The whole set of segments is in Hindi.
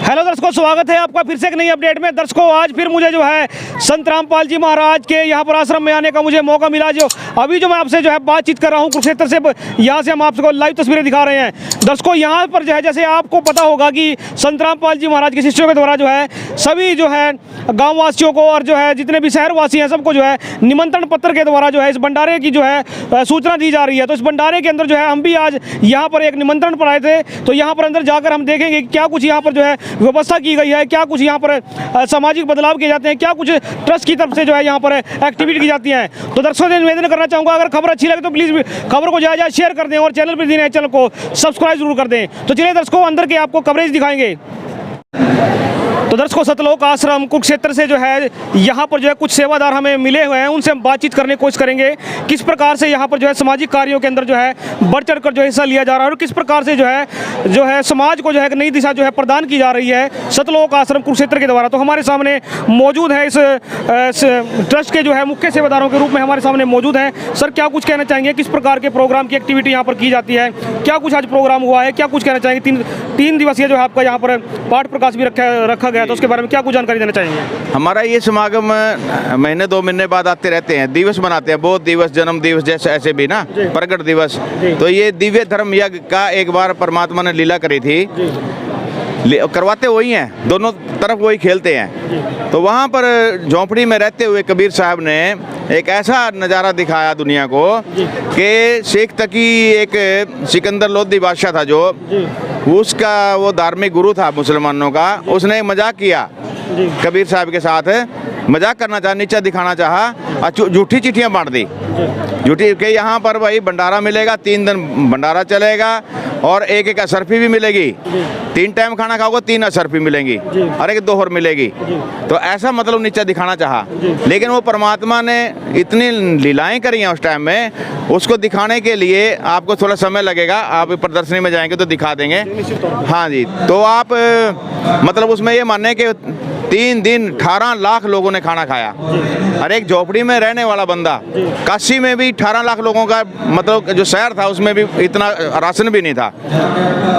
हेलो दर्शकों, स्वागत है आपका फिर से एक नई अपडेट में। दर्शकों, आज फिर मुझे जो है संत रामपाल जी महाराज के यहाँ पर आश्रम में आने का मुझे मौका मिला। जो अभी जो मैं आपसे जो है बातचीत कर रहा हूँ कुरुक्षेत्र से, यहाँ से हम आपको लाइव तस्वीरें दिखा रहे हैं। दर्शकों, यहाँ पर जो है जैसे आपको पता होगा कि संत रामपाल जी महाराज के शिष्यों के द्वारा जो है सभी जो है गाँव वासियों को और जो है जितने भी शहरवासी हैं सबको जो है निमंत्रण पत्र के द्वारा जो है इस भंडारे की जो है सूचना दी जा रही है। तो इस भंडारे के अंदर जो है हम भी आज यहाँ पर एक निमंत्रण पर आए थे। तो यहाँ पर अंदर जाकर हम देखेंगे क्या कुछ यहाँ पर जो है व्यवस्था की गई है, क्या कुछ यहाँ पर सामाजिक बदलाव किए जाते हैं, क्या कुछ ट्रस्ट की तरफ से जो है यहाँ पर एक्टिविटी की जाती है। तो दर्शकों से निवेदन करना चाहूँगा, अगर खबर अच्छी लगे तो प्लीज़ खबर को ज़्यादा शेयर कर दें और चैनल पर नए चैनल को सब्सक्राइब जरूर कर दें। तो चलिए दर्शकों, अंदर के आपको कवरेज दिखाएंगे। तो दर्शकों, सतलोक आश्रम कुरुक्षेत्र से जो है यहाँ पर जो है कुछ सेवादार हमें मिले हुए हैं, उनसे हम बातचीत करने की कोशिश करेंगे किस प्रकार से यहाँ पर जो है सामाजिक कार्यों के अंदर जो है बढ़ चढ़ कर जो हिस्सा लिया जा रहा है और किस प्रकार से जो है समाज को जो है एक नई दिशा जो है प्रदान की जा रही है सतलोक आश्रम कुरुक्षेत्र के द्वारा। तो हमारे सामने मौजूद है इस ट्रस्ट के जो है मुख्य सेवादारों के रूप में हमारे सामने मौजूद हैं। सर, क्या कुछ कहना चाहेंगे, किस प्रकार के प्रोग्राम की एक्टिविटी यहाँ पर की जाती है, क्या कुछ आज प्रोग्राम हुआ है, क्या कुछ कहना चाहेंगे? तीन दिवसीय जो है आपका यहाँ पर पाठ प्रकाश भी रखा गया, तो उसके बारे में क्या कुछ जानकारी देना चाहेंगे? हमारा ये समागम महीने 2 महीने बाद आते रहते हैं। दिवस मनाते हैं, बोध दिवस, जन्म दिवस, जैसे ऐसे भी ना प्रकट दिवस। तो ये दिव्य धर्म यज्ञ का एक बार परमात्मा ने लीला करी थी, करवाते वही हैं, दोनों तरफ वही खेलते हैं। तो वहाँ पर झोंपड़ी में रहते हुए कबीर साहब ने एक ऐसा नज़ारा दिखाया दुनिया को कि शेख तकी एक सिकंदर लोधी बादशाह था जो उसका वो धार्मिक गुरु था मुसलमानों का, उसने मजाक किया कबीर साहब के साथ, मजाक करना चाहा, नीचा दिखाना चाहा, झूठी चिट्ठियाँ बांट दी, झूठी के यहाँ पर भाई भंडारा मिलेगा, 3 दिन भंडारा चलेगा और एक असरफी भी मिलेगी, 3 टाइम खाना खाओगे 3 असरफी मिलेंगी और एक दोहर मिलेगी। तो ऐसा मतलब नीचा दिखाना चाहा, लेकिन वो परमात्मा ने इतनी लीलाएं करी हैं उस टाइम में, उसको दिखाने के लिए आपको थोड़ा समय लगेगा। आप प्रदर्शनी में जाएंगे तो दिखा देंगे। हाँ जी, तो आप मतलब उसमें ये माने कि 3 दिन 18 लाख लोगों ने खाना खाया। और एक झोपड़ी में रहने वाला बंदा, काशी में भी 18 लाख लोगों का मतलब जो शहर था उसमें भी इतना राशन भी नहीं था।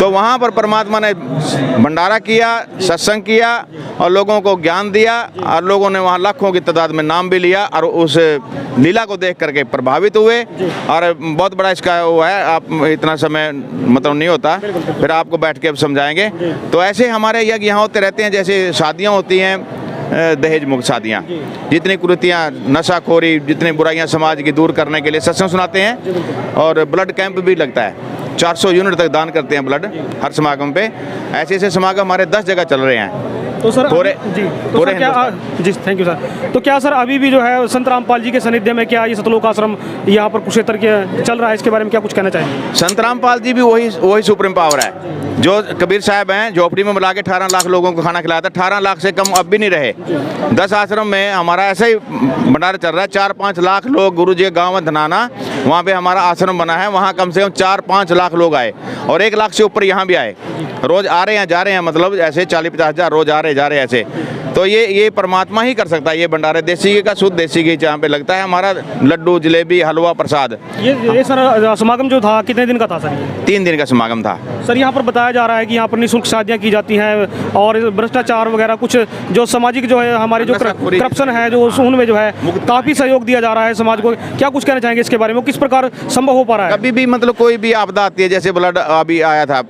तो वहाँ पर परमात्मा ने भंडारा किया, सत्संग किया और लोगों को ज्ञान दिया और लोगों ने वहाँ लाखों की तादाद में नाम भी लिया और उस लीला को देख करके प्रभावित हुए। और बहुत बड़ा इसका वो है, आप इतना समय मतलब नहीं होता, फिर आपको बैठ के अब समझाएंगे। तो ऐसे हमारे यज्ञ यहाँ होते रहते हैं, जैसे शादियाँ होती हैं, दहेज मुक्त शादियाँ, जितनी कुरीतियाँ, नशाखोरी, जितनी बुराइयाँ समाज की दूर करने के लिए सत्संग सुनाते हैं और ब्लड कैंप भी लगता है। 400 यूनिट तक दान करते हैं ब्लड हर समागम पे। ऐसे ऐसे समागम हमारे 10 जगह चल रहे हैं। तो सर पूरे जी थैंक यू सर। तो क्या सर अभी भी जो है संत रामपाल जी के सानिध्य में क्या ये सतलोक आश्रम यहाँ पर कुरुक्षेत्र के चल रहा है, इसके बारे में क्या कुछ कहना चाहेंगे? संत रामपाल जी भी वही सुप्रीम पावर है जो कबीर साहब हैं, झोपड़ी में मिला के 18 लाख लोगों को खाना खिलाया था। 18 लाख से कम अब भी नहीं रहे। 10 आश्रम में हमारा ऐसा ही भंडारा चल रहा है। 4-5 लाख लोग, गुरु जी गाँव में धनाना, वहाँ पे हमारा आश्रम बना है, वहाँ कम से कम 4-5 लाख लोग आए और 1 लाख से ऊपर यहाँ भी आए। रोज आ रहे हैं जा रहे हैं, मतलब ऐसे 40-50 हज़ार रोज आ रहे जा रहे हैं ऐसे। तो ये परमात्मा ही कर सकता है। ये भंडारे देसी घी का, शुद्ध देसी घी जहाँ पे लगता है, हमारा लड्डू, जलेबी, हलवा, प्रसाद। ये सर समागम जो था कितने दिन का था सर? 3 दिन का समागम था सर। यहाँ पर बताया जा रहा है कि यहाँ पर निःशुल्क शादियाँ की जाती हैं और भ्रष्टाचार वगैरह कुछ जो सामाजिक जो है हमारी जो करप्शन है जो उनमें जो है काफ़ी सहयोग दिया जा रहा है समाज को। क्या कुछ कहना चाहेंगे इसके बारे में, किस प्रकार संभव हो पा रहा है? कभी भी मतलब कोई भी आपदा आती है, जैसे फ्लड अभी आया था,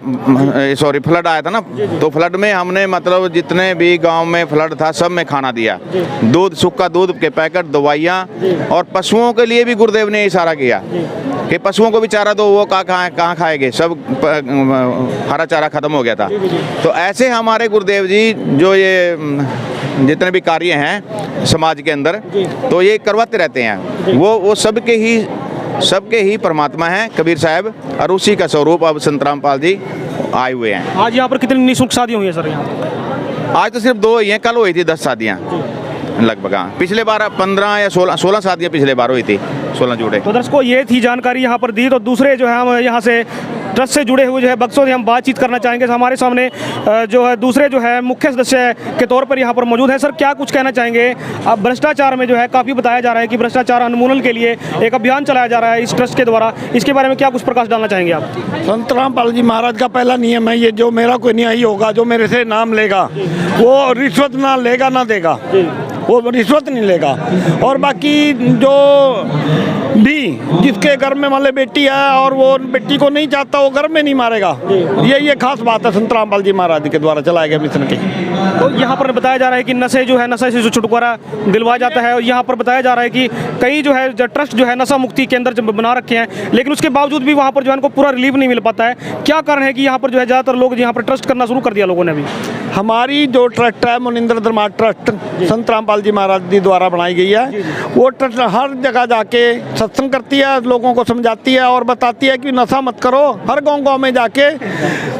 फ्लड आया था ना, तो फ्लड में हमने मतलब जितने भी गाँव में फ्लड था सब में खाना दिया, दूध, सूखा दूध के पैकेट, दवाइयाँ, और पशुओं के लिए भी गुरुदेव ने इशारा किया कि पशुओं को भी चारा दो, वो कहाँ खाएंगे, सब हरा चारा खत्म हो गया था। तो ऐसे हमारे गुरुदेव जी जो ये जितने भी कार्य हैं समाज के अंदर, तो ये करवाते रहते हैं। वो सबके ही परमात्मा हैं कबीर साहब, और उसी का स्वरूप अब संत रामपाल जी आए हुए हैं। आज यहाँ पर कितनी निःशुल्क शादियाँ हुई हैं सर? यहाँ आज तो सिर्फ 2 ही हैं, कल हुई थी 10 शादियाँ लगभग। हाँ, पिछले बार 15 या 16 शादियाँ पिछले बार हुई थी, 16 जोड़े। तो दर्शकों, ये थी जानकारी यहाँ पर दी। तो दूसरे जो है हम यहाँ से ट्रस्ट से जुड़े हुए जो है भक्तों से हम बातचीत करना चाहेंगे। हमारे सामने जो है दूसरे जो है मुख्य सदस्य के तौर पर यहाँ पर मौजूद है। सर, क्या कुछ कहना चाहेंगे? अब भ्रष्टाचार में जो है काफ़ी बताया जा रहा है कि भ्रष्टाचार उन्मूलन के लिए एक अभियान चलाया जा रहा है इस ट्रस्ट के द्वारा, इसके बारे में क्या कुछ प्रकाश डालना चाहेंगे आप? संत रामपाल जी महाराज का पहला नियम है ये, जो मेरा कोई न्यायी होगा, जो मेरे से नाम लेगा, वो रिश्वत ना लेगा ना देगा, वो रिश्वत नहीं लेगा। और बाकी जो भी जिसके घर में मान ले बेटी है और वो बेटी को नहीं चाहता, वो घर में नहीं मारेगा। ये खास बात है संत रामपाल जी महाराज के द्वारा चलाए गए मिशन की। तो यहाँ पर बताया जा रहा है कि नशे से जो छुटकारा दिलवाया जाता है, और यहाँ पर बताया जा रहा है कि कई जो है ट्रस्ट जो है नशा मुक्ति केंद्र जब बना रखे हैं, लेकिन उसके बावजूद भी वहाँ पर जो है उनको पूरा रिलीफ नहीं मिल पाता है। क्या कारण है कि यहाँ पर जो है ज़्यादातर लोग यहाँ पर ट्रस्ट करना शुरू कर दिया लोगों ने? अभी हमारी जो ट्रस्ट है मुनिंद्र धर्मार्थ ट्रस्ट संत रामपाल जी महाराज जी द्वारा बनाई गई है। वो ट्रस्ट हर जगह जाके सत्संग करती है, लोगों को समझाती है और बताती है कि नशा मत करो। हर गांव में जाके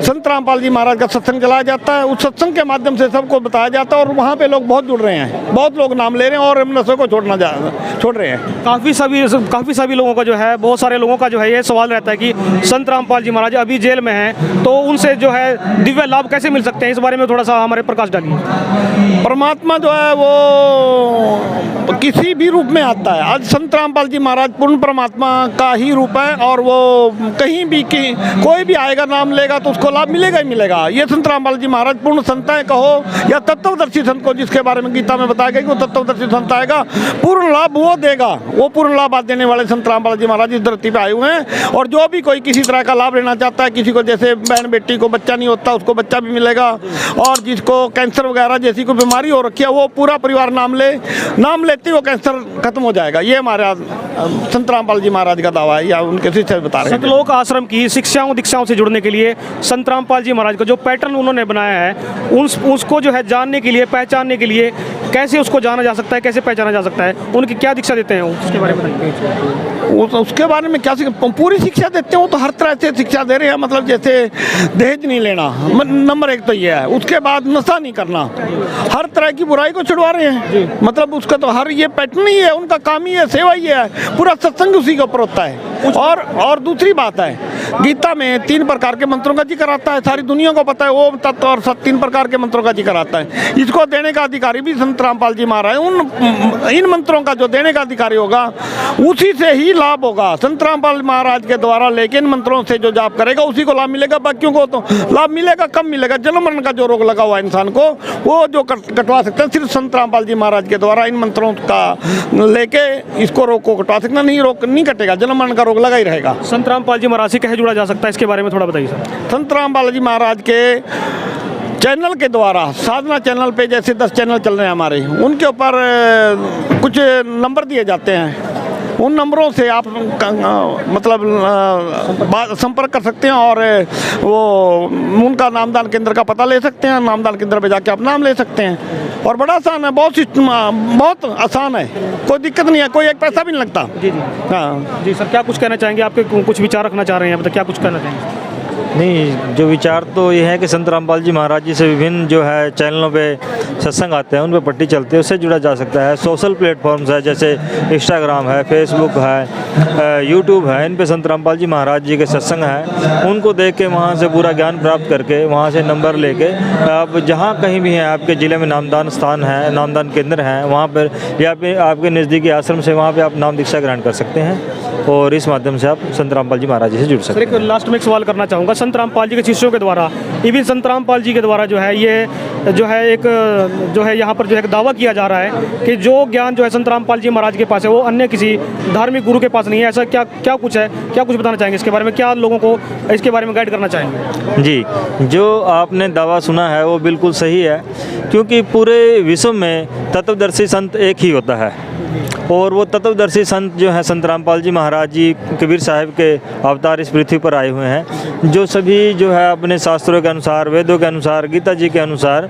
संत रामपाल जी महाराज का सत्संग चलाया जाता है। उस सत्संग के माध्यम से सबको बताया जाता है और वहाँ पे लोग बहुत जुड़ रहे हैं, बहुत लोग नाम ले रहे हैं और नशे को छोड़ रहे हैं। काफ़ी सभी लोगों का जो है, बहुत सारे लोगों का जो है ये सवाल रहता है कि संत रामपाल जी महाराज अभी जेल में हैं, तो उनसे जो है दिव्य लाभ कैसे मिल सकते हैं? इस बारे में थोड़ा सा हमारे प्रकाश डालिए। परमात्मा जो है वो किसी भी रूप में आता है। आज संत रामपाल जी महाराज पूर्ण परमात्मा का ही रूप है और वो कहीं भी कोई भी आएगा नाम लेगा तो उसको लाभ मिलेगा ही मिलेगा। ये संत रामपाल जी महाराज पूर्ण संत है कहो या तत्वदर्शी संत को, जिसके बारे में गीता में बताया गया कि वो तत्वदर्शी संत आएगा, पूर्ण लाभ वो देगा। वो पूर्ण लाभ देने वाले संत रामपाल जी महाराज इस धरती पे आए हुए हैं। और जो भी कोई किसी तरह का लाभ लेना चाहता है, किसी को जैसे बहन बेटी को बच्चा नहीं होता उसको बच्चा भी मिलेगा, और जिसको कैंसर वगैरह जैसी कोई बीमारी हो रखी है वो पूरा परिवार नाम लेते वो कैंसर खत्म हो जाएगा। ये हमारा संत रामपाल जी महाराज का दावा है या उनके शिष्य बता रहे हैं। सतलोक आश्रम की शिक्षाओं दीक्षाओं से जुड़ने के लिए संत रामपाल जी महाराज का जो पैटर्न उन्होंने बनाया है, उसको जो है जानने के लिए, पहचानने के लिए कैसे उसको जाना जा सकता है, कैसे पहचाना जा सकता है, उनकी क्या दीक्षा देते हैं उसके बारे में बताइए। उसके बारे में क्या पूरी शिक्षा देते हैं? वो तो हर तरह से शिक्षा दे रहे हैं। मतलब जैसे दहेज नहीं लेना, नंबर 1 तो ये है। उसके बाद नशा नहीं करना, हर तरह की बुराई को छुड़वा रहे हैं। मतलब उसका तो हर ये पैटर्न ही है, उनका काम ही है, सेवा ही है, पूरा सत्संग उसी के ऊपर होता है। और दूसरी बात है, गीता में 3 प्रकार के मंत्रों का जिक्र आता है, सारी दुनिया को पता है। ओम तत्व और 3 प्रकार के मंत्रों का जिक्र आता है। इसको देने का अधिकारी भी संत रामपाल जी महाराज। इन मंत्रों का जो देने का अधिकारी होगा उसी से ही लाभ होगा। संत रामपाल महाराज के द्वारा लेके इन मंत्रों से जो जाप करेगा उसी को लाभ मिलेगा, बाकियों को तो लाभ मिलेगा कम मिलेगा। जन्म मरण का जो रोग लगा हुआ इंसान को वो जो कटवा सकते हैं सिर्फ संत रामपाल जी महाराज के द्वारा। इन मंत्रों का लेके इसको रोग को कटवा सकना, नहीं कटेगा, जन्म मरण का रोग लगा ही रहेगा। संत रामपाल जी महाराज से कैसे जुड़ा जा सकता है, इसके बारे में थोड़ा बताइए सर। संत रामपाल जी महाराज के चैनल के द्वारा, साधना चैनल पे जैसे 10 चैनल चल रहे हैं हमारे, उनके ऊपर कुछ नंबर दिए जाते हैं। उन नंबरों से आप मतलब संपर्क कर सकते हैं और वो उनका नामदान केंद्र का पता ले सकते हैं। नामदान केंद्र पे जाके आप नाम ले सकते हैं और बड़ा आसान है, बहुत आसान है, कोई दिक्कत नहीं है, कोई एक पैसा भी नहीं लगता। जी हाँ जी सर, क्या कुछ कहना चाहेंगे? आपके कुछ विचार रखना चाह रहे हैं, मतलब क्या कुछ कहना चाहेंगे? नहीं, जो विचार तो ये है कि संत रामपाल जी महाराज जी से विभिन्न जो है चैनलों पे सत्संग आते हैं, उन पे पट्टी चलती है, उससे जुड़ा जा सकता है। सोशल प्लेटफॉर्म्स है जैसे इंस्टाग्राम है, फेसबुक है, यूट्यूब है, इन पे संत रामपाल जी महाराज जी के सत्संग है। उनको देख के वहाँ से पूरा ज्ञान प्राप्त करके वहाँ से नंबर लेके आप जहाँ कहीं भी हैं, आपके ज़िले में नामदान स्थान है, नामदान केंद्र हैं, वहाँ पर या फिर आपके नज़दीकी आश्रम से वहाँ पर आप नाम दीक्षा ग्रहण कर सकते हैं और इस माध्यम से आप संत रामपाल जी महाराज जी से जुड़ सकते हैं। एक लास्ट में एक सवाल करना चाहूँगा, संत रामपाल जी के शिष्यों के द्वारा, इवन संत रामपाल जी के द्वारा जो है ये जो है एक जो है यहाँ पर जो है दावा किया जा रहा है कि जो ज्ञान जो है संत रामपाल जी महाराज के पास है वो अन्य किसी धार्मिक गुरु के पास नहीं है। ऐसा क्या कुछ है, क्या कुछ बताना चाहेंगे इसके बारे में? क्या लोगों को इसके बारे में गाइड करना चाहेंगे? जी, जो आपने दावा सुना है वो बिल्कुल सही है, क्योंकि पूरे विश्व में तत्वदर्शी संत एक ही होता है और वो तत्वदर्शी संत जो है संत रामपाल जी महाराज जी कबीर साहिब के अवतार इस पृथ्वी पर आए हुए हैं, जो सभी जो है अपने शास्त्रों के अनुसार, वेदों के अनुसार, गीता जी के अनुसार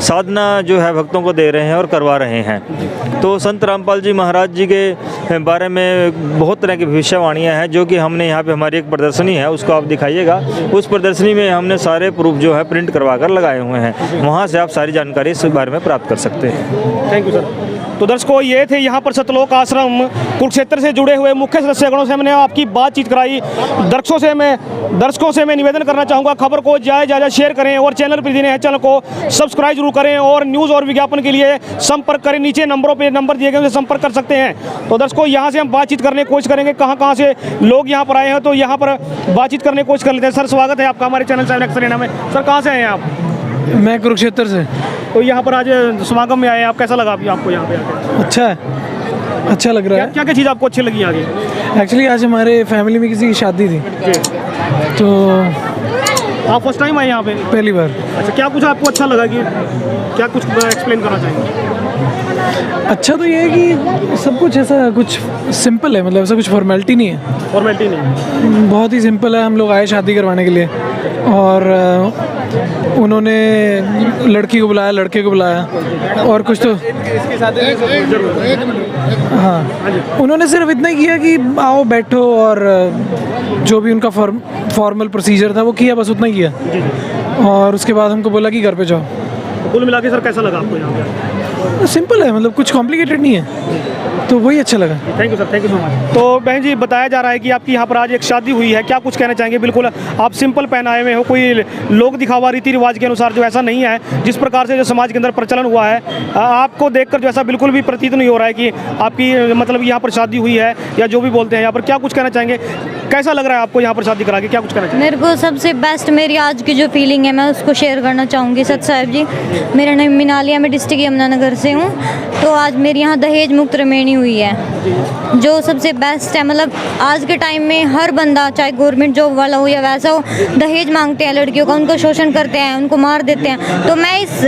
साधना जो है भक्तों को दे रहे हैं और करवा रहे हैं। तो संत रामपाल जी महाराज जी के बारे में बहुत तरह की भविष्यवाणियाँ हैं, जो कि हमने यहाँ पे हमारी एक प्रदर्शनी है, उसको आप दिखाइएगा। उस प्रदर्शनी में हमने सारे प्रूफ जो है प्रिंट करवा कर लगाए हुए हैं, वहाँ से आप सारी जानकारी इस बारे में प्राप्त कर सकते हैं। Thank you sir. तो दर्शकों ये थे यहाँ पर सतलोक आश्रम कुरुक्षेत्र से जुड़े हुए मुख्य सदस्यगणों से मैंने आपकी बातचीत कराई। दर्शकों से मैं निवेदन करना चाहूँगा, खबर को ज़्यादा शेयर करें और चैनल पर दिए हैं चैनल को सब्सक्राइब जरूर करें और न्यूज़ और विज्ञापन के लिए संपर्क करें। नीचे नंबरों पे नंबर दिए गए उनसे संपर्क कर सकते हैं। तो दर्शकों यहाँ से हम बातचीत करने की कोशिश करेंगे, कहाँ से लोग यहाँ पर आए हैं, तो यहाँ पर बातचीत करने की कोशिश कर लेते हैं। सर स्वागत है आपका हमारे चैनल 7 एक्स में। सर कहाँ से आए हैं आप? मैं कुरुक्षेत्र से। तो यहाँ पर आज समागम में आए हैं आप, कैसा लगा अभी आपको यहाँ पे आके? अच्छा है, अच्छा लग रहा है। क्या क्या चीज़ आपको अच्छी लगी आगे? एक्चुअली आज हमारे फैमिली में किसी की शादी थी, तो आप फर्स्ट टाइम आए यहाँ पे? पहली बार। अच्छा, क्या कुछ आपको अच्छा लगा कि क्या कुछ एक्सप्लेन करना चाहेंगे? अच्छा तो ये है कि सब कुछ ऐसा कुछ सिंपल है, मतलब ऐसा कुछ फॉर्मेलिटी नहीं है। फॉर्मेलिटी नहीं, बहुत ही सिंपल है। हम लोग आए शादी करवाने के लिए और उन्होंने लड़की को बुलाया, लड़के को बुलाया और कुछ तो हाँ, उन्होंने सिर्फ इतना ही किया कि आओ बैठो और जो भी उनका फॉर्मल प्रोसीजर था वो किया, बस उतना ही किया। और उसके बाद हमको बोला कि घर पे जाओ। कुल मिला के सर कैसा लगा आपको यहाँ पे? सिंपल है, मतलब कुछ कॉम्प्लिकेटेड नहीं है, तो वही अच्छा लगा। Thank you sir, thank you so much. तो बहन जी बताया जा रहा है कि आपकी यहाँ पर आज एक शादी हुई है, क्या कुछ कहना चाहेंगे? बिल्कुल आप सिंपल पहनाए हुए हो, कोई लोक दिखावा रीति रिवाज के अनुसार जो ऐसा नहीं है जिस प्रकार से जो समाज के अंदर प्रचलन हुआ है। आपको देखकर जो ऐसा बिल्कुल भी प्रतीत नहीं हो रहा है कि आपकी मतलब यहाँ पर शादी हुई है या जो भी बोलते हैं यहाँ पर, क्या कुछ कहना चाहेंगे? कैसा लग रहा है आपको यहाँ पर शादी करा के, क्या कुछ कहना चाहेंगे? मेरे को सबसे बेस्ट मेरी आज की जो फीलिंग है मैं उसको शेयर करना चाहूँगी। सत साहिब जी, मेरा नाम मिनालिया, मैं डिस्ट्रिक्ट यमुनानगर से हूँ। तो आज मेरी यहाँ दहेज मुक्त रमेणी हुई है, जो सबसे बेस्ट है। मतलब आज के टाइम में हर बंदा, चाहे गवर्नमेंट जॉब वाला हो या वैसा हो, दहेज मांगते हैं लड़कियों का, उनको शोषण करते हैं, उनको मार देते हैं। तो मैं इस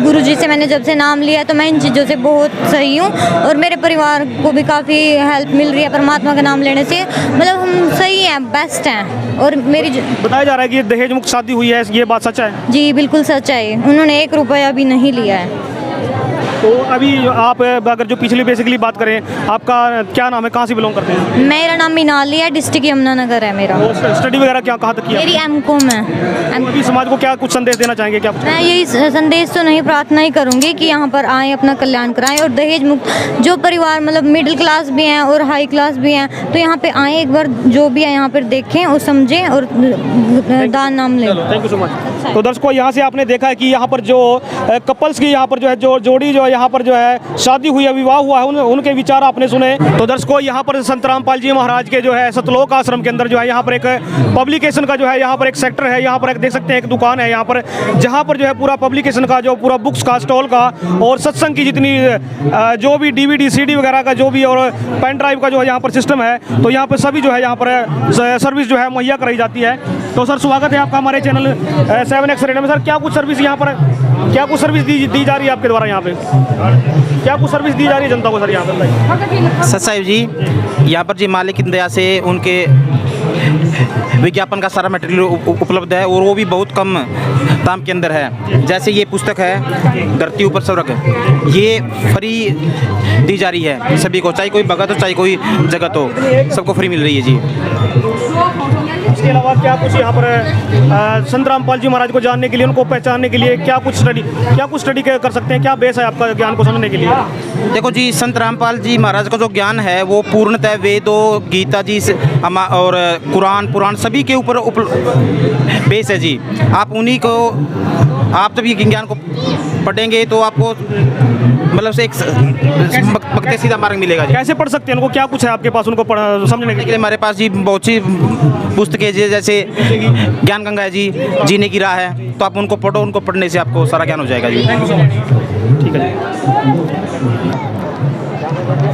गुरुजी से मैंने जब से नाम लिया तो मैं इन चीज़ों से बहुत सही हूँ और मेरे परिवार को भी काफ़ी हेल्प मिल रही है परमात्मा का नाम लेने से। मतलब हम सही हैं, बेस्ट हैं। और मेरी बताया जा रहा है कि दहेज मुक्त शादी हुई है, ये बात सच है? जी बिल्कुल सच है, उन्होंने 1 रुपया भी नहीं लिया है। तो अभी आप अगर जो पिछली बेसिकली बात करें, आपका क्या नाम है, कहाँ से बिलोंग करते हैं? मेरा नाम मिनाली है, डिस्ट्रिक्ट यमुनानगर है मेरा। स्टडी वगैरह क्या कहाँ तक किया? मेरी एमकॉम है। अभी समाज को क्या कुछ संदेश देना चाहेंगे? क्या मैं यही संदेश तो नहीं, प्रार्थना ही करूंगी कि यहाँ पर आएँ, अपना कल्याण कराएं और दहेज मुक्त जो परिवार मतलब मिडिल क्लास भी हैं और हाई क्लास भी हैं, तो यहाँ पे आएँ, एक बार जो भी है यहाँ पर देखें और समझें और दान नाम लें। Thank you so much. तो दर्शकों यहाँ से आपने देखा है कि यहाँ पर जो कपल्स की यहाँ पर जो है जो जोड़ी जो है यहाँ पर जो है शादी हुई है, विवाह हुआ है, उनके विचार आपने सुने। तो दर्शकों यहाँ पर संत रामपाल जी महाराज के जो है सतलोक आश्रम के अंदर जो है यहाँ पर एक पब्लिकेशन का जो है यहाँ पर एक सेक्टर है, यहाँ पर एक देख सकते हैं एक दुकान है यहाँ पर, जहाँ पर जो है पूरा पब्लिकेशन का जो पूरा बुक्स का स्टॉल का और सत्संग की जितनी जो भी DVD CD वगैरह का जो भी और पेन ड्राइव का जो है यहाँ पर सिस्टम है, तो यहाँ पर सभी जो है यहाँ पर सर्विस जो है मुहैया कराई जाती है। तो सर स्वागत है आपका हमारे चैनल 7 एक्स में। सर क्या कुछ सर्विस यहाँ पर, क्या कुछ सर्विस दी जा रही है आपके द्वारा यहाँ पे? क्या कुछ सर्विस दी जा रही है जनता को सर यहाँ पर? सत साहिब जी, यहाँ पर जी मालिक की दया से उनके विज्ञापन का सारा मटेरियल उपलब्ध है और वो भी बहुत कम दाम के अंदर है। जैसे ये पुस्तक है धरती ऊपर स्वर्ग, ये फ्री दी जा रही है सभी को, चाहे कोई भगत हो चाहे कोई जगत हो, सबको फ्री मिल रही है जी। इसके अलावा क्या कुछ यहाँ पर संत रामपाल जी महाराज को जानने के लिए, उनको पहचानने के लिए क्या कुछ स्टडी कर सकते हैं? क्या बेस है आपका ज्ञान को समझने के लिए? देखो जी, संत रामपाल जी महाराज का जो ज्ञान है वो पूर्णतः वेदों, गीता जी और कुरान पुराण सभी के ऊपर बेस है जी। आप उन्हीं को, आप जब ये ज्ञान को पढ़ेंगे तो आपको मतलब से एक पक्के सीधा मार्ग मिलेगा जी। कैसे पढ़ सकते हैं उनको, क्या कुछ है आपके पास उनको समझने के लिए? हमारे पास जी बहुत सी पुस्तकें जैसे ज्ञान गंगा है जी, जीने की राह है, तो आप उनको पढ़ो, उनको पढ़ने से आपको सारा ज्ञान हो जाएगा जी। ठीक है।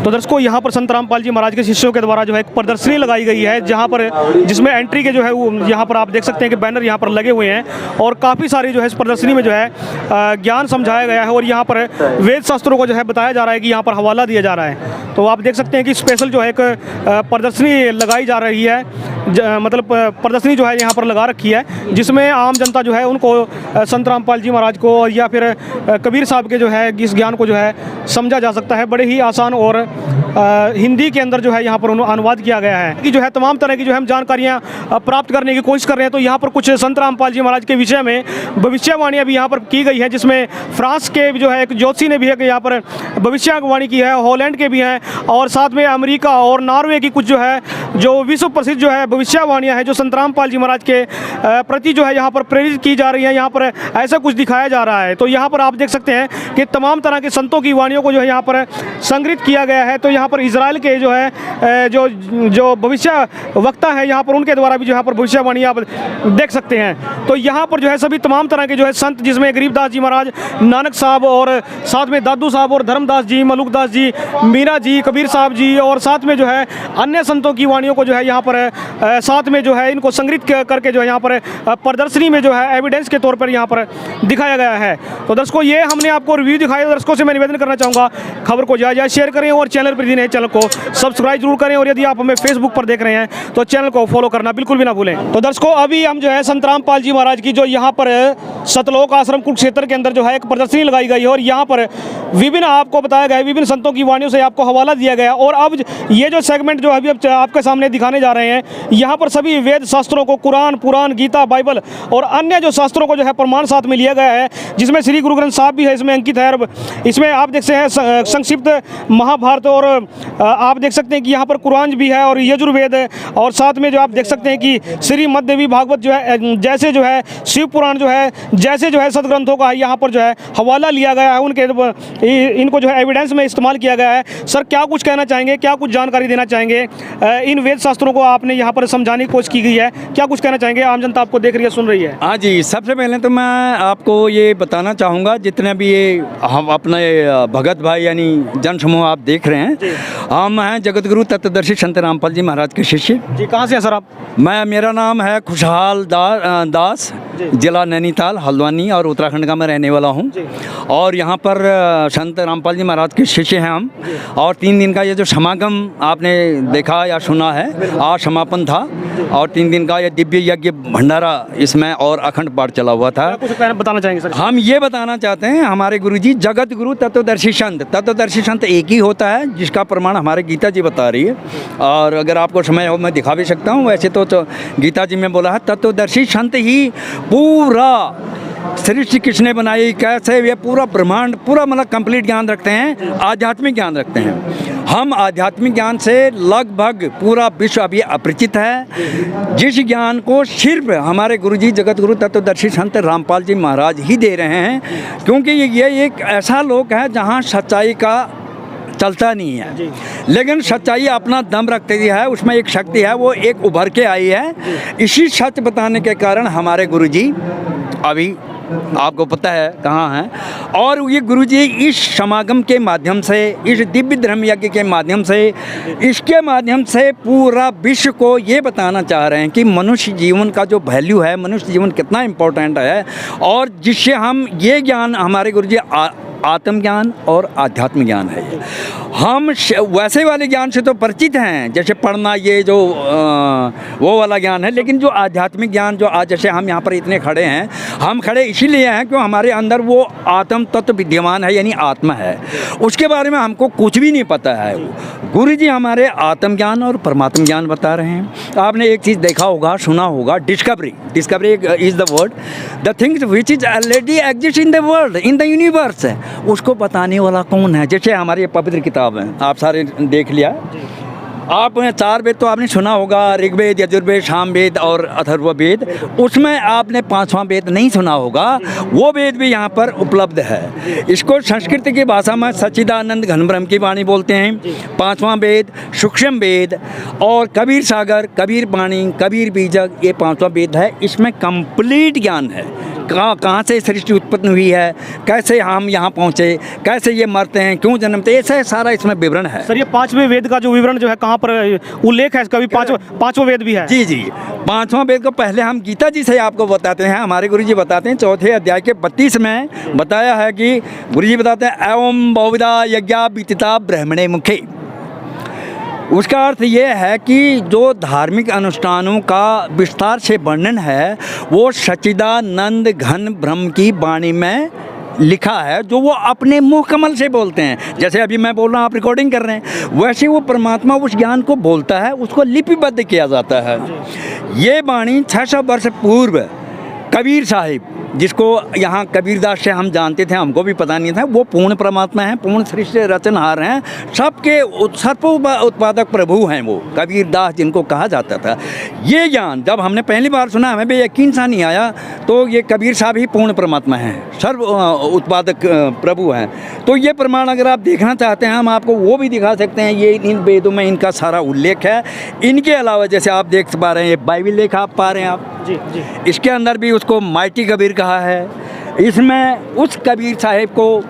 तो दर्शकों यहाँ पर संत रामपाल जी महाराज के शिष्यों के द्वारा जो है एक प्रदर्शनी लगाई गई है, जहाँ पर जिसमें एंट्री के जो है वो यहाँ पर आप देख सकते हैं कि बैनर यहाँ पर लगे हुए हैं और काफ़ी सारी जो है इस प्रदर्शनी में जो है ज्ञान समझाया गया है और यहाँ पर वेद शास्त्रों को जो है बताया जा रहा है कि यहाँ पर हवाला दिया जा रहा है। तो आप देख सकते हैं कि स्पेशल जो है एक प्रदर्शनी लगाई जा रही है मतलब प्रदर्शनी जो है यहाँ पर लगा रखी है, जिसमें आम जनता जो है उनको संत रामपाल जी महाराज को या फिर कबीर साहब के जो है इस ज्ञान को जो है समझा जा सकता है। बड़े ही आसान और हिंदी के अंदर जो है यहाँ पर अनुवाद किया गया है कि जो है तमाम तरह की जो है हम जानकारियाँ प्राप्त करने की कोशिश कर रहे हैं। तो यहाँ पर कुछ संत रामपाल जी महाराज के विषय में भविष्यवाणियाँ भी यहाँ पर की गई है, जिसमें फ्रांस के जो है एक ज्योतिषी ने भी है कि यहाँ पर भविष्यवाणी की है, हॉलैंड के भी हैं और साथ में अमेरिका और नॉर्वे की कुछ जो है जो विश्व प्रसिद्ध जो है भविष्यवाणियाँ हैं जो संत रामपाल जी महाराज के प्रति जो है यहाँ पर प्रेरित की जा रही है। यहाँ पर ऐसा कुछ दिखाया जा रहा है। तो यहाँ पर आप देख सकते हैं कि तमाम तरह के संतों की वाणियों को जो है यहाँ पर संग्रहित किया गया है। तो यहाँ पर इजराइल के जो है जो भविष्य वक्ता है यहाँ पर उनके द्वारा भी जो यहाँ पर भविष्यवाणी आप देख सकते हैं। तो यहाँ पर जो है सभी तमाम तरह के जो है संत, जिसमें गरीबदास जी महाराज, नानक साहब और साथ में दादू साहब और धर्मदास जी, मलुकदास जी, मीरा जी, कबीर साहब जी और साथ में जो है अन्य संतों की वाणियों को जो है यहाँ पर साथ में जो है इनको संग्रहित करके जो है यहाँ पर प्रदर्शनी में जो है एविडेंस के तौर पर यहाँ पर दिखाया गया है। तो दर्शकों, ये हमने आपको रिव्यू दिखाया। दर्शकों से मैं निवेदन करना चाहूँगा खबर को ज़्यादा शेयर करें और चैनल पर नए चैनल को सब्सक्राइब जरूर करें और यदि आप हमें फेसबुक पर देख रहे हैं तो चैनल को फॉलो करना बिल्कुल भी ना भूलें। तो दर्शकों, अभी हम जो है संत रामपाल जी महाराज की जो यहाँ पर सतलोक आश्रम कुरुक्षेत्र के अंदर जो है एक प्रदर्शनी लगाई गई है और यहाँ पर विभिन्न आपको बताया गया है, विभिन्न संतों की वाणियों से आपको हवाला दिया गया। और अब ये जो सेगमेंट जो अभी आपके सामने दिखाने जा रहे हैं, यहाँ पर सभी वेद शास्त्रों को, कुरान, पुराण, गीता, बाइबल और अन्य जो शास्त्रों को जो है प्रमाण साथ में लिया गया है, जिसमें श्री गुरु ग्रंथ साहब भी है इसमें अंकित है। इसमें आप देख सकते हैं संक्षिप्त महाभारत और आप देख सकते हैं कि यहाँ पर कुरान भी है और यजुर्वेद है और साथ में जो आप देख सकते हैं कि श्री मध्यदेवी भागवत जो है जैसे जो है शिव पुराण जो है जैसे जो है सदग्रंथों का यहाँ पर जो है हवाला लिया गया है, उनके इनको जो है एविडेंस में इस्तेमाल किया गया है। सर, क्या कुछ कहना चाहेंगे, क्या कुछ जानकारी देना चाहेंगे? इन वेद शास्त्रों को आपने यहाँ पर समझाने की कोशिश की गई है, क्या कुछ कहना चाहेंगे? आम जनता आपको देख रही है, सुन रही है। हाँ जी, सबसे पहले तो मैं आपको ये बताना चाहूँगा, जितने भी ये हम अपने भगत भाई यानी जन समूह आप देख रहे हैं, हम हैं जगत गुरु तत्वदर्शी संत रामपाल जी महाराज के शिष्य। जी, कहाँ से हैं सर आप? मेरा नाम है खुशहाल दास, जिला नैनीताल, हल्द्वानी और उत्तराखंड का मैं रहने वाला हूँ। और यहाँ पर संत रामपाल जी महाराज के शिष्य हैं हम। और 3 दिन का ये जो समागम आपने देखा या सुना है, आज समापन था और 3 दिन का ये दिव्य यज्ञ भंडारा इसमें और अखंड पाठ चला हुआ था। कुछ बताना चाहेंगे सर? हम ये बताना चाहते हैं, हमारे गुरुजी जगत गुरु तत्वदर्शी संत एक ही होता है, जिसका प्रमाण हमारे गीता जी बता रही है। और अगर आपको समय हो मैं दिखा भी सकता हूँ। वैसे तो गीता जी में बोला है तत्वदर्शी संत ही पूरा सृष्टि किसने बनाई, कैसे, ये पूरा ब्रह्मांड पूरा मतलब कंप्लीट ज्ञान रखते हैं, आध्यात्मिक ज्ञान रखते हैं। हम आध्यात्मिक ज्ञान से लगभग पूरा विश्व अभी अपरिचित है, जिस ज्ञान को सिर्फ हमारे गुरुजी जगत गुरु तत्वदर्शी संत रामपाल जी महाराज ही दे रहे हैं। क्योंकि ये एक ऐसा लोक है जहाँ सच्चाई का चलता नहीं है, लेकिन सच्चाई अपना दम रखती है, उसमें एक शक्ति है, वो एक उभर के आई है। इसी सच बताने के कारण हमारे गुरुजी अभी आपको पता है कहाँ हैं। और ये गुरुजी इस समागम के माध्यम से, इस दिव्य धर्म यज्ञ के माध्यम से, इसके माध्यम से पूरा विश्व को ये बताना चाह रहे हैं कि मनुष्य जीवन का जो वैल्यू है, मनुष्य जीवन कितना इम्पोर्टेंट है। और जिससे हम ये ज्ञान हमारे गुरुजी आत्मज्ञान और आध्यात्म ज्ञान है। हम वैसे वाले ज्ञान से तो परिचित हैं, जैसे पढ़ना, ये जो वो वाला ज्ञान है, लेकिन जो आध्यात्मिक ज्ञान जो आज जैसे हम यहाँ पर इतने खड़े हैं, हम खड़े इसीलिए हैं क्यों हमारे अंदर वो आत्म तत्व विद्यमान है, यानी आत्मा है। उसके बारे में हमको कुछ भी नहीं पता है। गुरु जी हमारे आत्म ज्ञान और परमात्म ज्ञान बता रहे हैं। आपने एक चीज़ देखा होगा, सुना होगा, discovery is the word, the things which is already exist in the world, in the universe. उसको बताने वाला कौन है? जैसे हमारी पवित्र किताब है, आप सारे देख लिया। आप 4 वेद तो आपने सुना होगा, ऋग्वेद, यजुर्वेद, सामवेद और अथर्ववेद। उसमें आपने 5वां वेद नहीं सुना होगा, वो वेद भी यहाँ पर उपलब्ध है। इसको संस्कृत की भाषा में सच्चिदानंद घन ब्रह्म की वाणी बोलते हैं। 5वां वेद, सूक्ष्म वेद और कबीर सागर, कबीर वाणी, कबीर बीजक, ये 5वां वेद है। इसमें कंप्लीट ज्ञान है, कहाँ से सृष्टि उत्पन्न हुई है, कैसे हम यहाँ पहुँचे, कैसे ये मरते हैं, क्यों जन्मते, ऐसा सारा इसमें विवरण है। सर, ये 5वें वेद का जो विवरण जो है कहाँ पर उल्लेख है? कभी 5वां वेद भी है? जी, 5वां वेद को पहले हम गीता जी से आपको बताते हैं। हमारे गुरु जी बताते हैं 4थे अध्याय के 32 में बताया है कि गुरु जी बताते हैं एवं बहुविधा यज्ञा विदिता ब्रह्मणे मुखे। उसका अर्थ ये है कि जो धार्मिक अनुष्ठानों का विस्तार से वर्णन है वो सच्चिदानंद घन ब्रह्म की वाणी में लिखा है, जो वो अपने मुँह कमल से बोलते हैं। जैसे अभी मैं बोल रहा हूँ, आप रिकॉर्डिंग कर रहे हैं, वैसे वो परमात्मा उस ज्ञान को बोलता है, उसको लिपिबद्ध किया जाता है। ये वाणी 600 वर्ष पूर्व कबीर साहिब, जिसको यहाँ कबीरदास से हम जानते थे, हमको भी पता नहीं था, वो पूर्ण परमात्मा हैं, पूर्ण सृष्टि रचनहार हैं, सबके सर्व उत्पादक प्रभु हैं वो कबीरदास जिनको कहा जाता था। ये ज्ञान जब हमने पहली बार सुना, हमें भी यकीन सा नहीं आया, तो ये कबीर साहब ही पूर्ण परमात्मा हैं, सर्व उत्पादक प्रभु हैं। तो ये प्रमाण अगर आप देखना चाहते हैं, हम आपको वो भी दिखा सकते हैं। ये इन वेदों में इनका सारा उल्लेख है। इनके अलावा जैसे आप देख पा रहे हैं, ये बाइबिल लेख आप पा रहे हैं आप, इसके अंदर भी उसको माइटी कबीर कहा है। इसमें उस कबीर साहिब को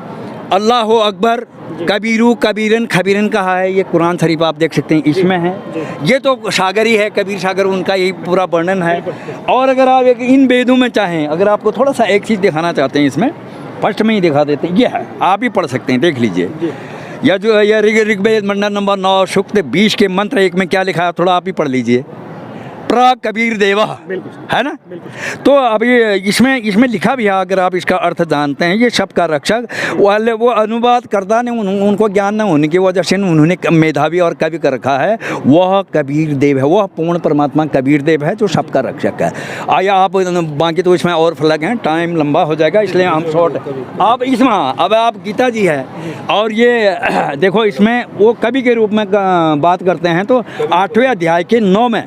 अल्लाह अकबर, कबीरू कबीरन खबीरन कहा है। ये कुरान शरीफ आप देख सकते हैं, इसमें है। ये तो सागर ही है, कबीर सागर, उनका यही पूरा वर्णन है। और अगर आप एक इन वेदों में चाहें, अगर आपको थोड़ा सा एक चीज़ दिखाना चाहते हैं, इसमें फर्स्ट में ही दिखा देते हैं, ये है, आप ही पढ़ सकते हैं, देख लीजिए। या जो यह ऋग्वेद मंडल नंबर 9 सूक्त 20 के मंत्र 1 में क्या लिखा है, थोड़ा आप ही पढ़ लीजिए। प्रा कबीर देवा, है ना। तो अभी इसमें लिखा भी है, अगर आप इसका अर्थ जानते हैं, ये सबका रक्षक वाले वो अनुवाद करता ने उनको ज्ञान न होने की वजह से उन्होंने मेधावी और कवि कर रखा है। वह कबीर देव है, वह पूर्ण परमात्मा कबीर देव है, जो सबका रक्षक है। आया आप बाकी तो इसमें और फलक हैं, टाइम लंबा हो जाएगा, इसलिए हम शॉर्ट। अब इसमें अब आप गीता जी है, और ये देखो इसमें वो कवि के रूप में बात करते हैं, तो 8वें अध्याय के 9 में,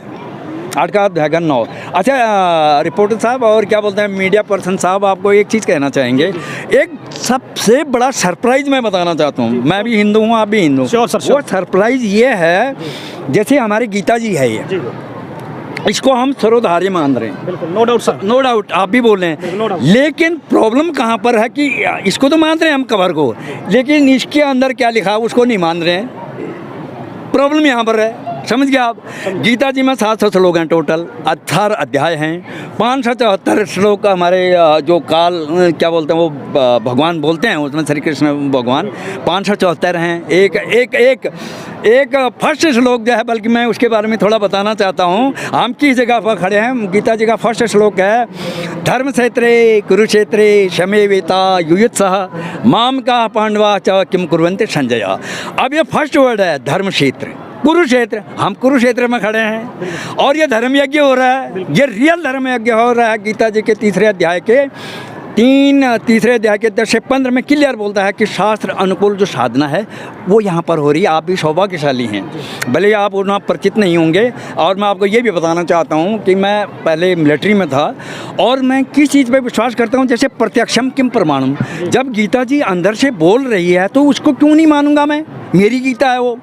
8 का अध्याय 9। अच्छा रिपोर्टर साहब और क्या बोलते हैं मीडिया पर्सन साहब, आपको एक चीज़ कहना चाहेंगे। एक सबसे बड़ा सरप्राइज़ मैं बताना चाहता हूँ, मैं भी हिंदू हूँ, आप भी हिंदू। वो सरप्राइज़ ये है, जैसे हमारी गीता जी है, ये इसको हम सर्वधार्य मान रहे हैं, बिल्कुल, no doubt sir, no doubt, आप भी बोल रहे हैं। लेकिन प्रॉब्लम कहाँ पर है कि इसको तो मान रहे हैं हम कवर को, लेकिन इसके अंदर क्या लिखा है उसको नहीं मान रहे हैं। प्रॉब्लम यहाँ पर है, समझ गया आप। गीता जी में 700 श्लोक हैं टोटल, 18 अध्याय हैं, 574 श्लोक हमारे जो काल क्या बोलते हैं वो भगवान बोलते हैं, उसमें श्री कृष्ण भगवान 574 हैं। एक फर्स्ट श्लोक जो है, बल्कि मैं उसके बारे में थोड़ा बताना चाहता हूँ। हम किस जगह पर खड़े हैं, गीता जी का फर्स्ट श्लोक है, धर्म क्षेत्रे कुरुक्षेत्रे शमे वेता युयुत्सः माम का पांडवा च किम कुर्वन्ते संजय। अब ये फर्स्ट वर्ड है धर्म क्षेत्र, कुरुक्षेत्र, हम कुरुक्षेत्र में खड़े हैं और ये धर्म यज्ञ हो रहा है, ये रियल धर्म यज्ञ हो रहा है। गीता जी के तीसरे अध्याय के 10 से 15 में क्लियर बोलता है कि शास्त्र अनुकूल जो साधना है वो यहाँ पर हो रही है। आप भी सौभाग्यशाली हैं, भले ही आप उतना परिचित नहीं होंगे। और मैं आपको ये भी बताना चाहता हूँ कि मैं पहले मिलिट्री में था और मैं किस चीज़ पे विश्वास करता हूँ, जैसे प्रत्यक्षम किम प्रमाणम। जब गीता जी अंदर से बोल रही है तो उसको क्यों नहीं मानूंगा मैं, मेरी गीता है वो।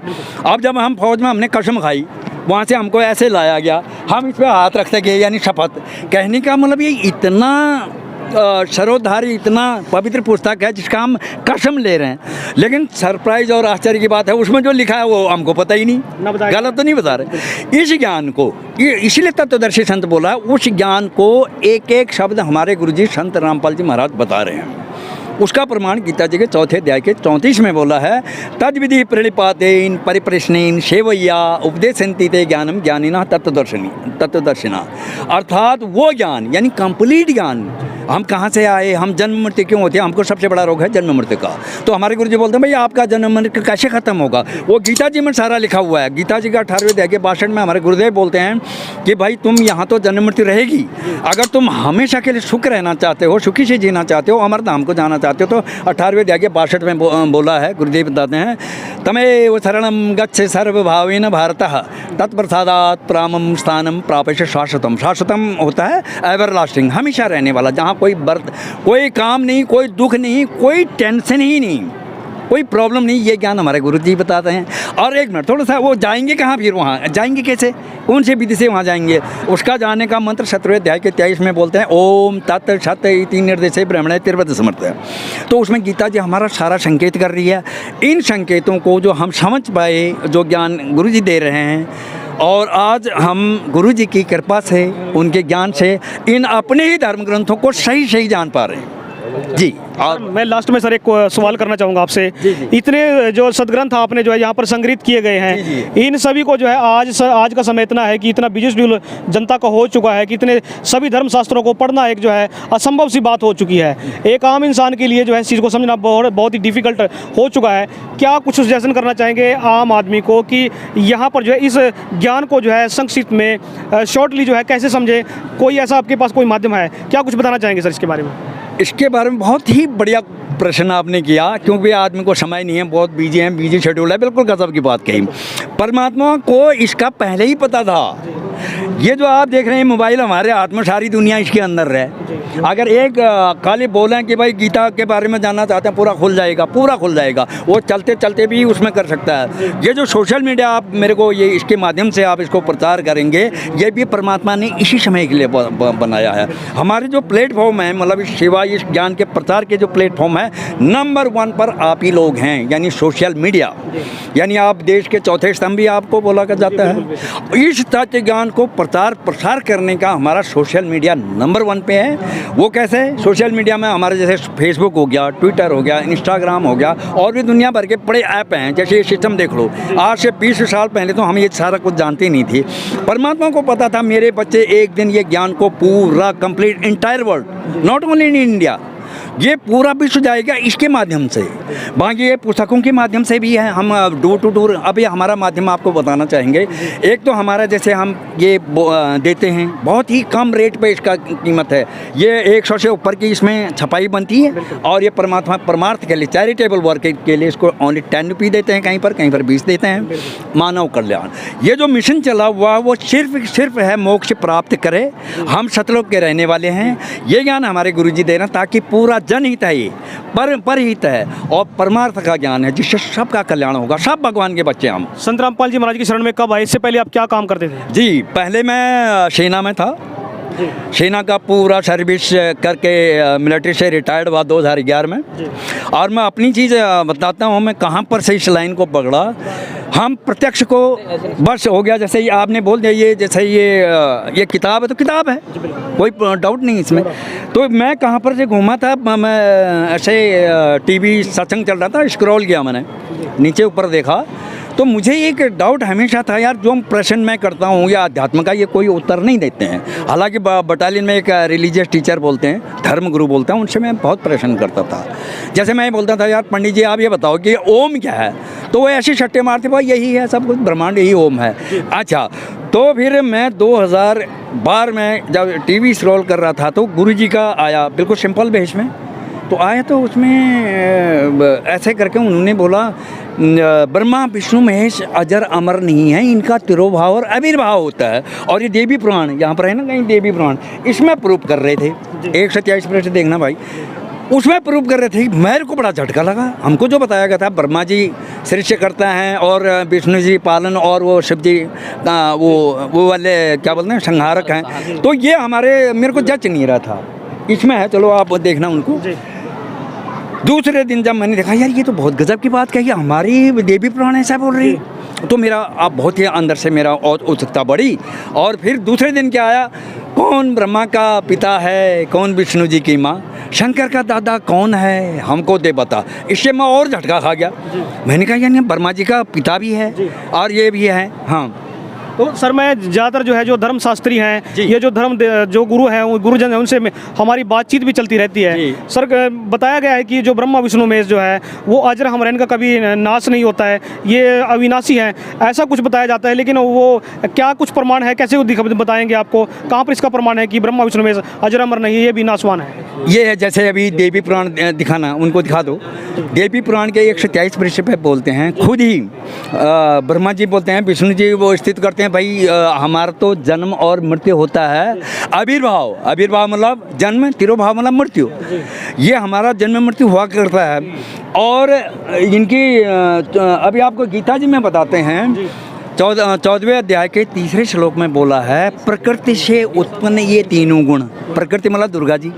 अब जब हम फौज में हमने कसम खाई, वहाँ से हमको ऐसे लाया गया, हम इस पर हाथ रखते गए, यानी शपथ। कहने का मतलब ये इतना सर्वधारी, इतना पवित्र पुस्तक है जिसका हम कसम ले रहे हैं। लेकिन सरप्राइज और आश्चर्य की बात है, उसमें जो लिखा है वो हमको पता ही नहीं, गलत तो नहीं बता रहे। इस ज्ञान को, इसीलिए तत्वदर्शी संत बोला, उस ज्ञान को एक एक शब्द हमारे गुरुजी संत रामपाल जी महाराज बता रहे हैं। उसका प्रमाण गीता जी के 4 अध्याय के 34 में बोला है, तद विधि प्रणिपातेन परिप्रश्नेन सेवैया उपदेशन्ति ते ज्ञानम ज्ञानिनः तत्वदर्शिना। अर्थात वो ज्ञान, यानी कंप्लीट ज्ञान। हम कहाँ से आए, हम जन्म मृत्यु क्यों होते हैं, हमको सबसे बड़ा रोग है जन्म मृत्यु का। तो हमारे गुरुजी बोलते हैं भाई आपका जन्म मृत्यु कैसे खत्म होगा, वो गीता जी में सारा लिखा हुआ है। गीता जी का 18वें अध्याय के 62 में हमारे गुरुदेव बोलते हैं कि भाई तुम यहाँ तो जन्म मृत्यु रहेगी, अगर तुम हमेशा के लिए सुख रहना चाहते हो, सुखी से जीना चाहते हो, अमर धाम को जाना चाहते हो, तो 18वें अध्याय के 62 में बोला है, गुरुदेव बताते हैं, तमेव शरणं गच्छ सर्वभावेन भारतः तत्प्रसादात् प्रामं स्थानं प्राप्य शाश्वतम। शाश्वतम होता है एवर लास्टिंग, हमेशा रहने वाला, जहाँ कोई काम नहीं, कोई दुख नहीं, कोई टेंशन ही नहीं, कोई प्रॉब्लम नहीं। ये ज्ञान हमारे गुरुजी बताते हैं। और एक मिनट थोड़ा सा, वो जाएंगे कहाँ, फिर वहाँ जाएंगे कैसे, कौन से विधि से वहाँ जाएंगे, उसका जाने का मंत्र 17वें अध्याय के 23 में बोलते हैं, ओम तत् सत इति निर्देशे ब्रह्मणे तिर्वत समर्थ है। तो उसमें गीता जी हमारा सारा संकेत कर रही है। इन संकेतों को जो हम समझ पाए, जो ज्ञान गुरुजी दे रहे हैं, और आज हम गुरु जी की कृपा से, उनके ज्ञान से इन अपने ही धर्म ग्रंथों को सही जान पा रहे हैं। जी। और मैं लास्ट में सर एक सवाल करना चाहूँगा आपसे। इतने जो सदग्रंथ आपने जो है यहाँ पर संग्रहित किए गए हैं, इन सभी को जो है आज का समय इतना है कि इतना बिजी शेड्यूल जनता का हो चुका है कि इतने सभी धर्मशास्त्रों को पढ़ना एक जो है असंभव सी बात हो चुकी है। एक आम इंसान के लिए जो है इस चीज़ को समझना बहुत ही डिफिकल्ट हो चुका है। क्या कुछ सजेशन करना चाहेंगे आम आदमी को कि यहाँ पर जो है इस ज्ञान को जो है संक्षिप्त में शॉर्टली जो है कैसे समझे? कोई ऐसा आपके पास कोई माध्यम है? क्या कुछ बताना चाहेंगे सर इसके बारे में? इसके बारे में बहुत ही बढ़िया प्रश्न आपने किया, क्योंकि आदमी को समय नहीं है, बहुत बिजी है, बिजी शेड्यूल है। बिल्कुल गजब की बात कही। परमात्मा को इसका पहले ही पता था। ये जो आप देख रहे हैं मोबाइल हमारे हाथ में, सारी दुनिया इसके अंदर है। अगर एक खाली बोलें कि भाई गीता के बारे में जानना चाहते हैं, पूरा खुल जाएगा, पूरा खुल जाएगा। वो चलते चलते भी उसमें कर सकता है। ये जो सोशल मीडिया आप मेरे को ये इसके माध्यम से आप इसको प्रचार करेंगे, ये भी परमात्मा ने इसी समय के लिए बनाया है। हमारे जो प्लेटफॉर्म है, मतलब इस सेवा, इस ज्ञान के प्रचार के जो प्लेटफॉर्म है, नंबर 1 पर आप ही लोग हैं, यानी सोशल मीडिया। यानी आप देश के चौथे स्तंभ भी आपको बोला जाता है। इस सत्य ज्ञान को प्रचार प्रसार करने का हमारा सोशल मीडिया नंबर 1 पे है। वो कैसे? सोशल मीडिया में हमारे जैसे फेसबुक हो गया, ट्विटर हो गया, इंस्टाग्राम हो गया, और भी दुनिया भर के बड़े ऐप हैं। जैसे ये सिस्टम देख लो, आज से 20 साल पहले तो हम ये सारा कुछ जानते नहीं थे। परमात्मा को पता था मेरे बच्चे एक दिन ये ज्ञान को पूरा complete entire world, not only in India, ये पूरा विश्व जाएगा इसके माध्यम से। बाकी ये पुस्तकों के माध्यम से भी है। हम डोर टू डोर, अभी हमारा माध्यम आपको बताना चाहेंगे। एक तो हमारा जैसे हम ये देते हैं, बहुत ही कम रेट पे इसका कीमत है। ये 100 से ऊपर की इसमें छपाई बनती है, और ये परमार्थ के लिए, चैरिटेबल वर्क के लिए इसको ओनली 10 रुपये देते हैं, कहीं पर 20 देते हैं। मानव कल्याण ये जो मिशन चला हुआ वो सिर्फ है मोक्ष प्राप्त करे। हम सतलोक के रहने वाले हैं। ये ज्ञान हमारे गुरुजी दे रहे हैं, ताकि पूरा जनहित है, ये परहित है और परमार्थ का ज्ञान है, जिससे सबका कल्याण होगा। सब भगवान के बच्चे हम। संत रामपाल जी महाराज की शरण में कब आए? इससे पहले आप क्या काम करते थे? जी, पहले मैं सेना में था। सेना का पूरा सर्विस करके मिलिट्री से रिटायर्ड हुआ 2011 में। और मैं अपनी चीज़ बताता हूँ, मैं कहाँ पर से इस लाइन को पकड़ा। हम प्रत्यक्ष को बस हो गया, जैसे आपने बोल दिया, ये जैसे ये किताब है तो किताब है, कोई डाउट नहीं इसमें। तो मैं कहाँ पर से घूमा था, मैं ऐसे टीवी सत्संग चल रहा था, स्क्रॉल किया मैंने, नीचे ऊपर देखा, तो मुझे एक डाउट हमेशा था, यार जो प्रश्न मैं करता हूँ या अध्यात्म का, ये कोई उत्तर नहीं देते हैं। हालांकि बटालियन में एक रिलीजियस टीचर बोलते हैं, धर्म गुरु बोलते हैं, उनसे मैं बहुत प्रश्न करता था। जैसे मैं बोलता था, यार पंडित जी आप ये बताओ कि ओम क्या है, तो वो ऐसे सट्टे मारते, भाई यही है, सब कुछ ब्रह्मांड यही ओम है। अच्छा, तो फिर मैं 2012 में जब टीवी स्क्रॉल कर रहा था, तो गुरुजी का आया बिल्कुल सिंपल भेष में, तो आया तो उसमें ऐसे करके उन्होंने बोला, ब्रह्मा विष्णु महेश अजर अमर नहीं है, इनका तिरोभाव और आविर्भाव होता है। और ये देवी पुराण यहाँ पर है ना, कहीं देवी पुराण, इसमें प्रूफ कर रहे थे। 127 देखना भाई, उसमें प्रूफ कर रहे थे। मेरे को बड़ा झटका लगा। हमको जो बताया गया था, ब्रह्मा जी सृष्टि करता है और विष्णु जी पालन, और वो शिव जी वो वाले क्या बोलते हैं, संहारक हैं। तो ये मेरे को जच नहीं रहा था। इसमें है, चलो आप देखना उनको। दूसरे दिन जब मैंने देखा, यार ये तो बहुत गजब की बात कही, हमारी देवी पुराण ऐसा बोल रही, तो मेरा आप बहुत ही अंदर से मेरा और उत्सुकता बढ़ी। और फिर दूसरे दिन क्या आया, कौन ब्रह्मा का पिता है, कौन विष्णु जी की माँ, शंकर का दादा कौन है, हमको दे बता। इससे मैं और झटका खा गया। मैंने कहा यानी ब्रह्मा जी का पिता भी है और ये भी है। हाँ, तो सर मैं ज़्यादातर जो है जो धर्मशास्त्री हैं, ये जो जो गुरु हैं, वो गुरुजन हैं, उनसे हमारी बातचीत भी चलती रहती है। सर बताया गया है कि जो ब्रह्मा विष्णु महेश जो है वो अजर अमर, इनका कभी नाश नहीं होता है, ये अविनाशी हैं, ऐसा कुछ बताया जाता है। लेकिन वो क्या कुछ प्रमाण है, कैसे बताएंगे आपको, कहाँ पर इसका प्रमाण है कि ब्रह्मा विष्णु महेश अजर अमर नहीं है, ये भी नाशवान है? ये है जैसे अभी देवी पुराण दिखाना, उनको दिखा दो। देवी पुराण के 123 पृष्ठ पे बोलते हैं, खुद ही ब्रह्मा जी बोलते हैं, विष्णु जी वो स्थित करते हैं, भाई हमारा तो जन्म और मृत्यु होता है। आविर्भाव मतलब जन्म, तिरोभाव मतलब मृत्यु। ये हमारा जन्म मृत्यु हुआ करता है। और इनकी अभी आपको गीता जी में बताते हैं, 14वें अध्याय के 3 श्लोक में बोला है, प्रकृति से उत्पन्न ये तीनों गुण। प्रकृति मतलब दुर्गा जी,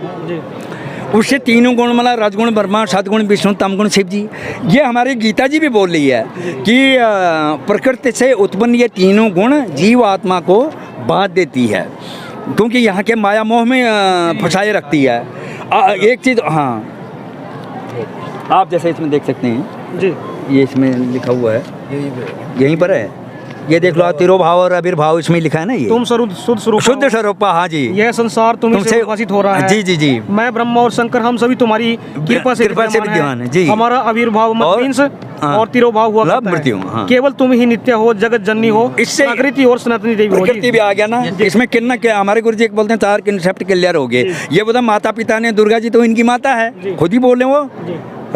उससे तीनों गुण मतलब रजगुण ब्रह्मा, सदगुण विष्णु, तमगुण शिव जी। ये हमारी गीता जी भी बोल रही है कि प्रकृति से उत्पन्न ये तीनों गुण जीव आत्मा को बांध देती है, क्योंकि यहाँ के माया मोह में फंसाए रखती है। एक चीज़, हाँ, आप जैसे इसमें देख सकते हैं जी ये इसमें लिखा हुआ है, यहीं पर है, ये देख लो, तिरोभाव और आविर्भाव इसमें लिखा है ना, ये तुम शुद्ध स्वरूप शुद्ध स्वरूप, हाँ जी, यह संसार तुम्हीं से प्रकाशित हो रहा है। जी जी जी, मैं ब्रह्मा और शंकर हम सभी तुम्हारी कृपा से विद्यमान है जी। हमारा आविर्भाव मत मीन्स हाँ। और तिरोभाव हुआ मतलब करता है। मृत्यु, हाँ। केवल तुम ही नित्य हो, जगत जननी हो, इससे प्रकृति और सनातनी देवी हो। प्रकृति भी आ गया ना इसमें, कितना क्या हमारे गुरु जी बोलते हैं 4 कंसेप्ट क्लियर हो गए। ये बोला माता पिता ने, दुर्गा जी तो इनकी माता है, खुद ही बोले वो,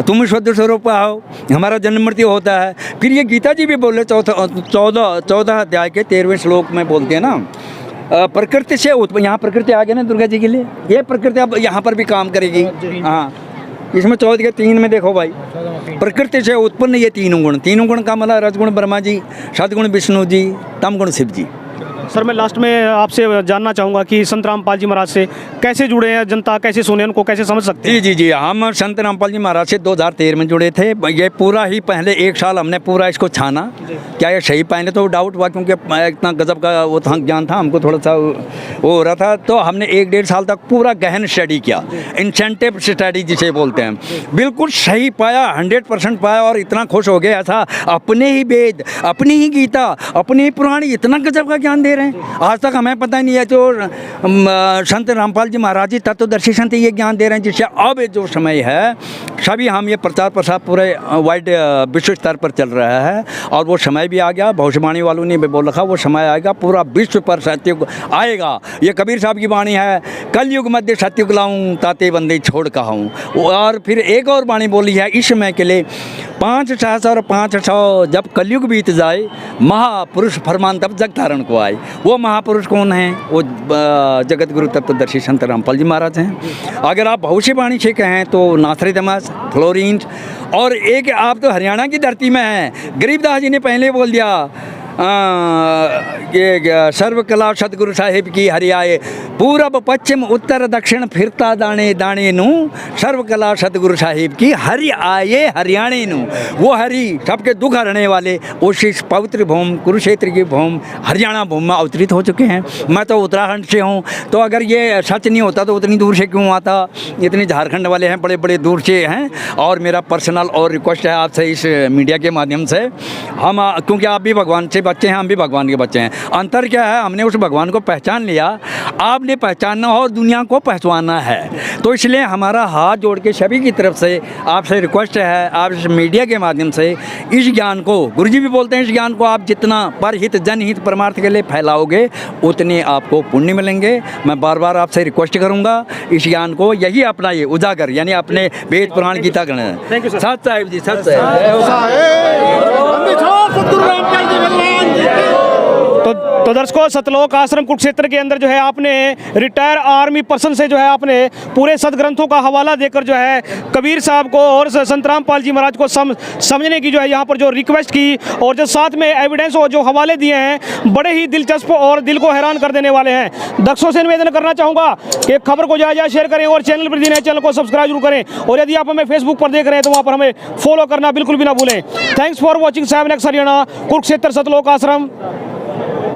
तुम शुद्ध स्वरूप आओ, हमारा जन्म मृत्यु होता है। फिर ये गीता जी भी बोले 14 अध्याय के 13वें श्लोक में बोलते हैं ना, प्रकृति से यहाँ प्रकृति आ गया ना दुर्गा जी के लिए, ये प्रकृति अब यहाँ पर भी काम करेगी। हाँ, इसमें 14 के 3 में देखो भाई, प्रकृति से उत्पन्न ये तीनों गुण का मतलब रजगुण ब्रह्मा जी, सदगुण विष्णु जी, तमगुण शिव जी। सर मैं लास्ट में आपसे जानना चाहूँगा कि संत रामपाल जी महाराज से कैसे जुड़े हैं, जनता कैसे सुने, उनको कैसे समझ सकते हैं? जी जी जी, हम संत रामपाल जी महाराज से 2013 में जुड़े थे। ये पूरा ही पहले 1 साल हमने पूरा इसको छाना, क्या ये सही, पहले तो डाउट हुआ क्योंकि इतना गजब का वो था, ज्ञान था, हमको थोड़ा सा वो हो रहा था। तो हमने 1-1.5 साल तक पूरा गहन स्टडी किया, इंसेंटिव स्टडी जिसे बोलते हैं, बिल्कुल सही पाया, 100% पाया, और इतना खुश हो गया था, अपने ही वेद, अपनी ही गीता, अपने ही पुराण, इतना गजब का ज्ञान दे रहे हैं। आज तक हमें पता नहीं है, जो संत रामपाल जी महाराज जी तत्वदर्शी संत ये ज्ञान दे रहे हैं, जिससे अब जो समय है सभी हम ये प्रचार प्रसार पूरे वाइड विश्व स्तर पर चल रहा है, और वो समय भी आ गया। भविष्यवाणी वालों ने भी बोल रखा, वो समय आएगा, पूरा विश्व पर सत्युग आएगा। ये कबीर साहब की वाणी है, कलयुग मध्य सत्युग लाऊं, ताते बंदे छोड़ कहूँ। और फिर एक और वाणी बोली है इस समय के लिए, 5 सहस्र और 500 जब कलयुग बीत जाए, महापुरुष फरमान तब जग धारण को आए। वो महापुरुष कौन हैं? वो जगत गुरु तत्वदर्शी संत रामपाल जी महाराज हैं। अगर आप भविष्यवाणी से कहें तो नास्ट्रेडमस, फ्लोरेंस, और एक आप तो हरियाणा की धरती में हैं, गरीबदास जी ने पहले बोल दिया, ये सर्वकला सतगुरु साहिब की हरियाए, पूरब पश्चिम उत्तर दक्षिण फिरता दाने दाने नू, सर्वकला सतगुरु साहिब की हरि आए हरियाणे नू। वो हरि सबके दुख हरने वाले उस पवित्र भूमि कुरुक्षेत्र की भूमि हरियाणा भूमि में अवतरित हो चुके हैं। मैं तो उत्तराखंड से हूँ, तो अगर ये सच नहीं होता तो उतनी दूर से क्यों आता? इतने झारखंड वाले हैं, बड़े बड़े दूर से हैं। और मेरा पर्सनल और रिक्वेस्ट है आपसे इस मीडिया के माध्यम से, हम क्योंकि आप भी भगवान से बच्चे हैं, हम भी भगवान के बच्चे हैं। अंतर क्या है? हमने उस भगवान को पहचान लिया, आपने पहचानना और दुनिया को पहचानना है। तो इसलिए हमारा हाथ जोड़ के सभी की तरफ से आपसे रिक्वेस्ट है, आप इस मीडिया के माध्यम से इस ज्ञान को, गुरुजी भी बोलते हैं, इस ज्ञान को आप जितना परहित जनहित परमार्थ के लिए फैलाओगे उतने आपको पुण्य मिलेंगे। मैं बार बार आपसे रिक्वेस्ट करूंगा, इस ज्ञान को यही अपनाइए, उजागर, यानी अपने वेद पुराण गीता गण। सत साहिब जी, सत तो दर्शकों, सतलोक आश्रम कुरुक्षेत्र के अंदर जो है आपने रिटायर आर्मी पर्सन से जो है आपने पूरे सदग्रंथों का हवाला देकर जो है कबीर साहब को और संत रामपाल जी महाराज को समझने की जो है यहाँ पर जो रिक्वेस्ट की, और जो साथ में एविडेंस और जो हवाले दिए हैं बड़े ही दिलचस्प और दिल को हैरान कर देने वाले हैं। दर्शकों से निवेदन करना चाहूँगा कि खबर को ज़्यादा शेयर करें और चैनल पर नए चैनल को सब्सक्राइब जरूर करें, और यदि आप हमें फेसबुक पर देख रहे हैं तो वहाँ पर हमें फॉलो करना बिल्कुल भी ना भूलें। Thanks for watching 7X Haryana Kurukshetra Satlok आश्रम।